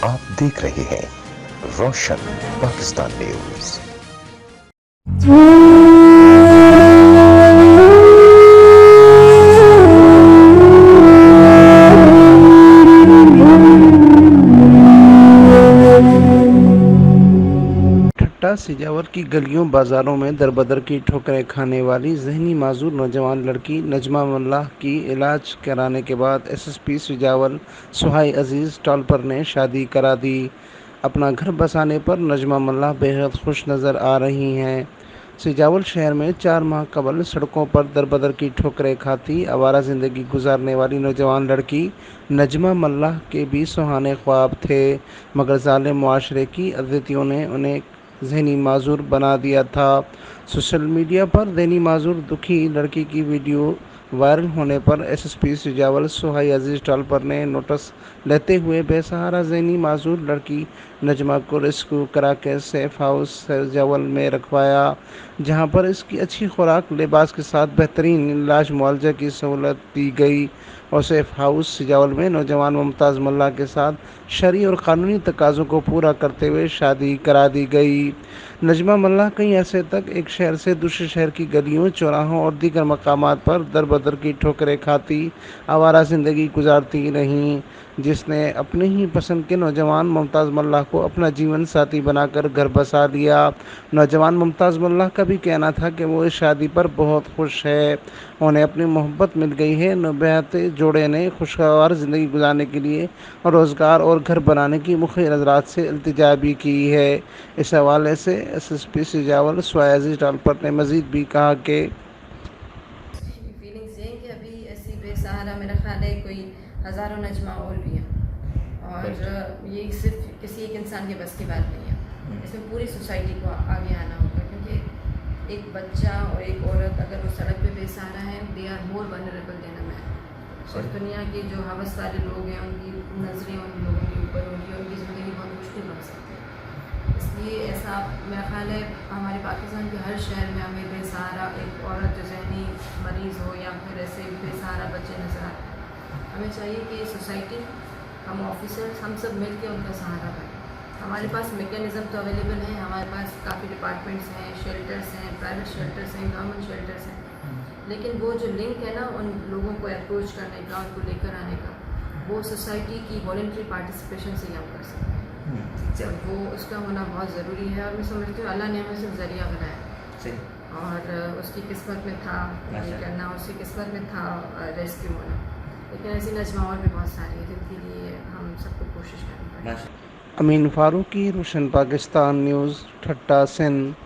آپ دیکھ رہے ہیں روشن پاکستان نیوز۔ ٹھٹہ سجاور کی گلیوں بازاروں میں در بدر کی ٹھوکریں کھانے والی ذہنی معذور نوجوان لڑکی نجمہ ملہ کی علاج کرانے کے بعد ایس ایس پی سجاول سہائی عزیز ٹالپر نے شادی کرا دی۔ اپنا گھر بسانے پر نجمہ ملہ بے حد خوش نظر آ رہی ہیں۔ سجاول شہر میں 4 ماہ قبل سڑکوں پر در بدر کی ٹھوکریں کھاتی آوارہ زندگی گزارنے والی نوجوان لڑکی نجمہ ملہ کے بھی سہانے خواب تھے، مگر ظالم معاشرے کی اذیتوں نے انہیں ذہنی معذور بنا دیا تھا۔ سوشل میڈیا پر ذہنی معذور دکھی لڑکی کی ویڈیو وائرل ہونے پر ایس ایس پی سجاول سہائی عزیز ٹالپر نے نوٹس لیتے ہوئے بے سہارا ذہنی معذور لڑکی نجمہ کو ریسکیو کرا کے سیف ہاؤس سجاول میں رکھوایا، جہاں پر اس کی اچھی خوراک، لباس کے ساتھ بہترین علاج معالجہ کی سہولت دی گئی اور سیف ہاؤس سجاول میں نوجوان ممتاز ملہ کے ساتھ شرعی اور قانونی تقاضوں کو پورا کرتے ہوئے شادی کرا دی گئی۔ نجمہ ملہ کئی عرصے تک ایک شہر سے دوسرے شہر کی گلیوں، چوراہوں اور دیگر مقامات پر در بدر کی ٹھوکریں کھاتی آوارہ زندگی گزارتی رہیں، جس نے اپنے ہی پسند کے نوجوان ممتاز ملہ کو اپنا جیون ساتھی بنا کر گھر بسا لیا۔ نوجوان ممتاز ملہ کا بھی کہنا تھا کہ وہ اس شادی پر بہت خوش ہے، انہیں اپنی محبت مل گئی ہے۔ نوبہتے جوڑے نے خوشگوار زندگی گزارنے کے لیے روزگار اور گھر بنانے کی مختلف نظرات سے التجا بھی کی ہے۔ اس حوالے سے ایس ایس پی سجاول سہائی عزیز ٹالپر نے مزید بھی کہا کہ فیلنگس یہ ہیں کہ ابھی ایسی بے سہارا میرا خیال ہے کوئی ہزاروں نجمہ اور بھی ہیں، اور یہ صرف کسی ایک انسان کے بس کی بات نہیں ہے، اس میں پوری سوسائٹی کو آگے آنا ہوگا، کیونکہ ایک بچہ اور ایک عورت اگر وہ سڑک پہ بے سہارا ہے، دے آر مور ونریبل دین اے مین۔ دنیا کے جو حوث والے لوگ ہیں ان کی نظریں ان لوگوں کے اوپر ہوگی، ان کی زندگی بہت مشکل بن سکتی ہے۔ اس لیے ایسا میرا خیال ہے ہمارے پاکستان کے ہر شہر میں ہمیں بے سہارا ایک عورت جو ذہنی مریض ہو یا پھر ایسے بے سہارا بچے نظر آتے ہیں، ہمیں چاہیے کہ سوسائٹی، ہم آفیسرس، ہم سب مل کے ان کا سہارا بنیں۔ ہمارے پاس میکینزم تو اویلیبل ہیں، ہمارے پاس کافی ڈپارٹمنٹس ہیں، شیلٹرس ہیں، پرائیویٹ شیلٹرس ہیں، گورنمنٹ شیلٹرس ہیں، لیکن وہ جو لنک ہے نا ان لوگوں کو اپروچ کرنے کا، ان کو لے کر آنے کا، وہ سوسائٹی کی والنٹری پارٹیسپیشن سے ہی ہم کر سکتے ہیں۔ وہ اس کا ہونا بہت ضروری ہے، اور میں سمجھتی ہوں اللہ نے ہمیں صرف ذریعہ بنایا، اور اس کی قسمت میں تھا یہ کرنا، اس کی قسمت میں تھا ریسکیو ہونا، لیکن ایسی نجمہ اور بھی بہت ساری ہیں جن کے لیے ہم سب کو کوشش کرنی پڑے۔ امین فاروقی، روشن پاکستان نیوز، ٹھٹہ سندھ۔